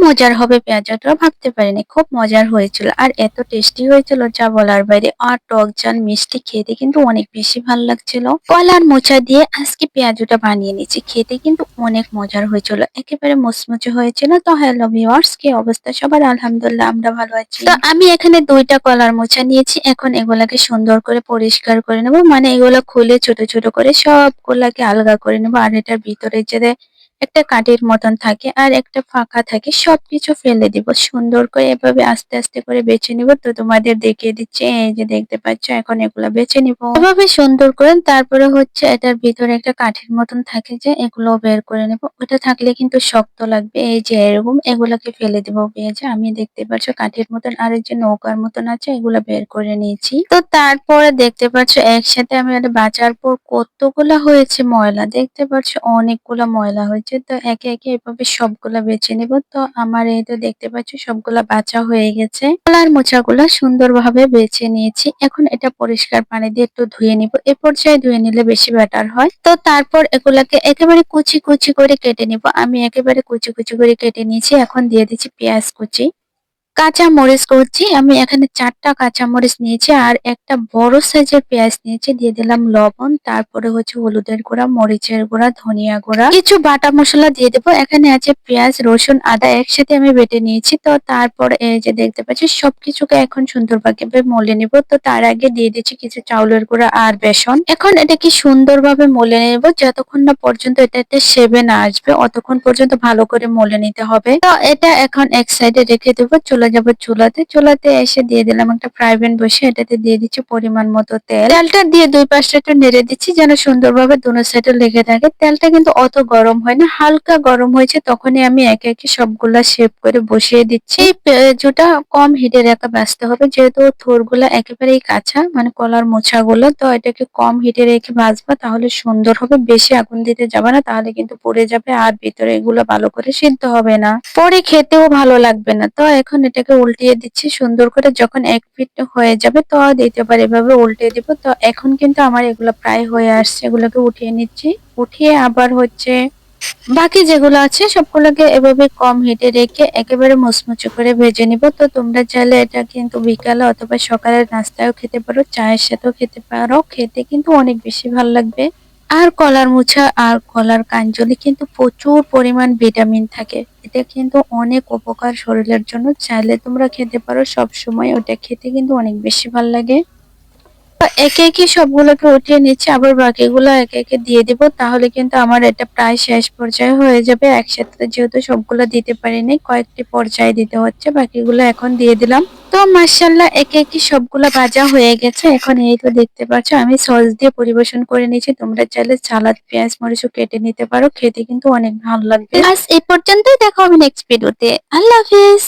মজার হবে পেঁয়াজুটা ভাবতে পারিনি। খুব মজার হয়েছিল। আর এত টেস্টি হয়েছিল যা বলার বাইরে। আর টক ঝাল মিষ্টি খেতে কিন্তু অনেক বেশি ভাল লাগছিল। কলার মোচা দিয়ে আজকে পেঁয়াজুটা বানিয়ে নিয়েছি। খেতে কিন্তু অনেক মজার হয়েছিল। একেবারে মুচমুচে হয়েছিল। তো হ্যালো ভিউয়ার্স, কি অবস্থা সবার? আলহামদুলিল্লাহ আমরা ভালো আছি। তো আমি এখানে ২টা কলার মোচা নিয়েছি। এখন এগুলাকে সুন্দর করে পরিষ্কার করে নেব। মানে এগুলো খুলে ছোট ছোট করে সবগুলাকে আলগা করে নেব। আর এটার ভিতরে যে একটা কাঠির মতন থাকে আর একটা ফাঁকা থাকে, সবকিছু ফেলে দিব। সুন্দর করে এভাবে আস্তে আস্তে করে বেছে নিব। তো তোমাদের দেখিয়ে দিচ্ছি, এই যে দেখতে পাচ্ছ এখন এগুলা বেছে নিব এভাবে সুন্দর করে। তারপরে হচ্ছে এটার ভিতরে একটা কাঠির মতন থাকে, যে এগুলো বের করে নেব। ওটা থাকলে কিন্তু শক্ত লাগবে। এই যে এরকম এগুলাকে ফেলে দিব পেঁয়াজে। আমি দেখতে পাচ্ছ কাঠির মতন আর এই যে নৌকার মতন আছে, এগুলা বের করে নিয়েছি। তো তারপরে দেখতে পাচ্ছ একসাথে আমি এটা বাঁচার পর কতগুলা হয়েছে ময়লা, দেখতে পাচ্ছ অনেকগুলা ময়লা হয়েছে। তো একে একে এভাবে সবগুলা বেছে নিব। তো আমার এই তো দেখতে পাচ্ছ সবগুলা বাছা হয়ে গেছে। কলার মোচাগুলা সুন্দরভাবে বেছে নিয়েছি। এখন এটা পরিষ্কার পানি দিয়ে একটু ধুয়ে নিব। এ পর্যায়ে ধুয়ে নিলে বেশি বেটার হয়। তো তারপর এগুলাকে একেবারে কুচি কুচি করে কেটে নিব। আমি একেবারে কুচি কুচি করে কেটে নিয়েছি। এখন দিয়ে দিচ্ছি পেঁয়াজ কুচি, কাঁচা মরিচ করছি। আমি এখানে ৪টা কাঁচা মরিচ নিয়েছি আর একটা বড় সাইজের পেঁয়াজ নিয়েছি। দিয়ে দিলাম লবণ, তারপরে হচ্ছে হলুদের গুঁড়া, মরিচের গুঁড়া, ধনিয়া গুঁড়া, কিছু বাটা মশলা দিয়ে দেবো। এখানে আছে পেঁয়াজ, রসুন, আদা একসাথে আমি বেটে নিয়েছি। তো তারপর এই যে দেখতে পাচ্ছি সবকিছুকে এখন সুন্দরভাবে মলে নিব। তো তার আগে দিয়ে দিচ্ছি কিছু চাউলের গুঁড়া আর বেসন। এখন এটাকে সুন্দরভাবে মলে নেব। যতক্ষণ না পর্যন্ত এটাতে সেবে না আসবে অতক্ষণ পর্যন্ত ভালো করে মলে নিতে হবে। তো এটা এখন এক সাইডে রেখে দেবো। চলে যাব চুলাতে। চুলাতে এসে দিয়ে দিলাম একটা ফ্রাই প্যান বসে, এটাতে দিয়ে দিচ্ছি পরিমাণ মতো তেল। তেলটা দিয়ে দুই পাশটা একটু নেড়ে দিচ্ছি যেন সুন্দরভাবে দোনো সাইডে লেগে থাকে। তেলটা কিন্তু অত গরম হয় না, হালকা গরম হয়েছে তখনই আমি একে একে সবগুলা শেপ করে বসিয়ে দিচ্ছি। এই পেঁয়াজুটা কম হিটে রেখে ভাজতে হবে, যেহেতু থোরগুলা একেবারেই কাঁচা, মানে কলার মোচাগুলো। তো এটাকে কম হিটে রেখে ভাজবা, তাহলে সুন্দর হবে। বেশি আগুন দিতে যাবে না, তাহলে কিন্তু পুড়ে যাবে আর ভিতরে এগুলো ভালো করে সিদ্ধ হবে না, পরে খেতেও ভালো লাগবে না। তো এখন এটাকে উল্টিয়ে দিচ্ছি সুন্দর করে। যখন এক পিঠ হয়ে যাবে তো দ্বিতীয়বার এভাবে উল্টে দিব। তো এখন কিন্তু আমার এগুলো প্রায় হয়ে আসছে। এগুলোকে উঠিয়ে নিচ্ছি। উঠিয়ে আবার হচ্ছে বাকি যেগুলো আছে সবগুলোকে এভাবে কম হিটে রেখে একেবারে মুচমুচে করে ভেজে নিব। তো তোমরা চাইলে এটা কিন্তু বিকালে অথবা সকালের নাস্তায়ও খেতে পারো, চায়ের সাথেও খেতে পারো। খেতে কিন্তু অনেক বেশি ভালো লাগবে। আর কলার মোচা আর কলার কাঞ্জলি কিন্তু প্রচুর পরিমাণ ভিটামিন থাকে। এটা কিন্তু অনেক উপকার শরীরের জন্য। চাইলে তোমরা খেতে পারো সব সময়। ওটা খেতে কিন্তু অনেক বেশি ভালো লাগে। একে একে সবগুলোকে উঠিয়ে নিচ্ছি, আবার বাকিগুলো একে একে দিয়ে দিব। তাহলে কিন্তু আমার এটা প্রায় শেষ পর্যায়ে হয়ে যাবে। একসাথে যেহেতু সবগুলো দিতে পারিনি, কয়েকটি পর্যায়ে দিতে হচ্ছে। বাকিগুলো এখন দিয়ে দিলাম। তো মাশাআল্লাহ একে একে সবগুলো ভাজা হয়ে গেছে। এখন এই তো দেখতে পাচ্ছ আমি সস দিয়ে পরিবেশন করে নিয়েছি। তোমরা চাইলে সালাদ, পেঁয়াজ, মরিচও কেটে নিতে পারো। খেতে কিন্তু অনেক ভালো লাগবে। আজ এই পর্যন্তই, দেখা হবে নেক্সট ভিডিওতে। আল্লাহ হাফিজ।